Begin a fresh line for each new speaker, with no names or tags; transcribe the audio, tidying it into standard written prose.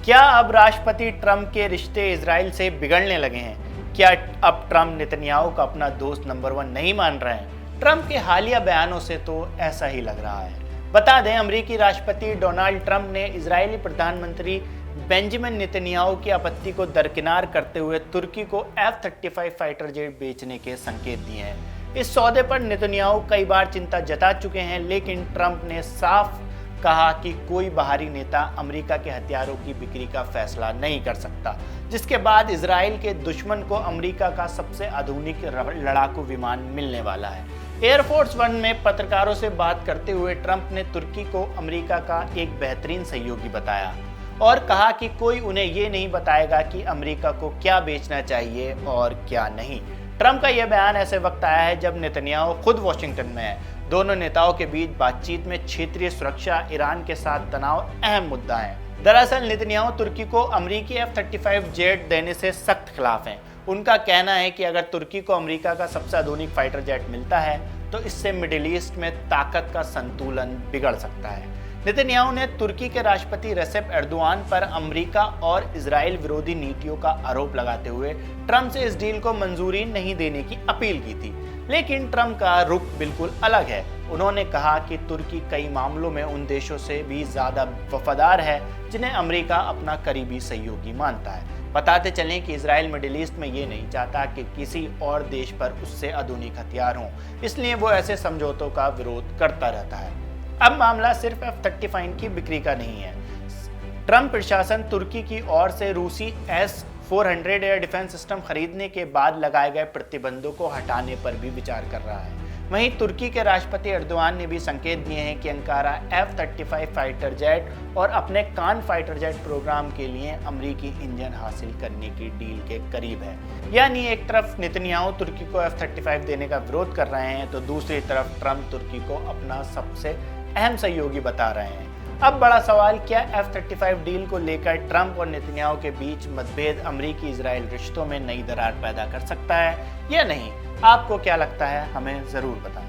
क्या अब राष्ट्रपति ट्रंप के रिश्ते इजराइल से बिगड़ने लगे हैं? क्या अब ट्रंप नेतन्याहू का अपना दोस्त नंबर 1 नहीं मान रहे हैं? ट्रंप के हालिया बयानों से तो ऐसा ही लग रहा है। बता दें, अमेरिकी राष्ट्रपति डोनाल्ड ट्रंप ने इजरायली प्रधानमंत्री बेंजामिन नेतन्याहू की आपत्ति को दरकिनार करते हुए तुर्की को F-35 फाइटर जेट बेचने के संकेत दिए हैं। इस सौदे पर नेतन्याहू कई बार चिंता जता चुके हैं, लेकिन ट्रंप ने साफ कहा कि कोई बाहरी नेता अमेरिका के हथियारों की बिक्री का फैसला नहीं कर सकता, जिसके बाद इजराइल के दुश्मन को अमेरिका का सबसे आधुनिक लड़ाकू विमान मिलने वाला है। एयरफोर्स 1 में पत्रकारों से बात करते हुए ट्रंप ने तुर्की को अमेरिका का एक बेहतरीन सहयोगी बताया और कहा कि कोई उन्हें ये नहीं बताएगा कि अमेरिका को क्या बेचना चाहिए और क्या नहीं। ट्रंप का यह बयान ऐसे वक्त आया है जब नेतन्याहू खुद वॉशिंगटन में है। दोनों नेताओं के बीच बातचीत में क्षेत्रीय सुरक्षा, ईरान के साथ तनाव अहम मुद्दा है। दरअसल नेतन्याहू तुर्की को अमेरिकी F-35 जेट देने से सख्त खिलाफ हैं। उनका कहना है कि अगर तुर्की को अमेरिका का सबसे आधुनिक फाइटर जेट मिलता है तो इससे मिडिल ईस्ट में ताकत का संतुलन बिगड़ सकता है। नेतन्याहू ने तुर्की के राष्ट्रपति रेसेप एर्दोआन पर अमेरिका और इजराइल विरोधी नीतियों का आरोप लगाते हुए ट्रंप से इस डील को मंजूरी नहीं देने की अपील की थी। लेकिन ट्रंप का रुख बिल्कुल अलग है। उन्होंने कहा कि तुर्की कई मामलों में उन देशों से भी ज्यादा वफादार है जिन्हें अमेरिका अपना करीबी सहयोगी मानता है। बताते चलें कि इजराइल मिडिल ईस्ट में ये नहीं चाहता कि किसी और देश पर उससे आधुनिक हथियार हों, इसलिए वो ऐसे समझौतों का विरोध करता रहता है। अब मामला सिर्फ F-35 की बिक्री का नहीं है। ट्रंप प्रशासन तुर्की की ओर से रूसी S-400 एयर डिफेंस सिस्टम खरीदने के बाद लगाए गए प्रतिबंधों को हटाने पर भी विचार कर रहा है। वहीं तुर्की के राष्ट्रपति एर्दोआन ने भी संकेत दिए हैं कि अंकारा F-35 फाइटर जेट और अपने कान फाइटर जेट प्रोग्राम के लिए अमेरिकी इंजन हासिल करने की डील के करीब है। यानी एक तरफ नेतन्याहू तुर्की को F-35 देने का विरोध कर रहे हैं तो दूसरी तरफ ट्रंप तुर्की को अपना सबसे अहम सहयोगी बता रहे हैं। अब बड़ा सवाल, क्या F-35 डील को लेकर ट्रंप और नेतन्याहू के बीच मतभेद अमेरिकी इजराइल रिश्तों में नई दरार पैदा कर सकता है या नहीं? आपको क्या लगता है? हमें जरूर बताएं।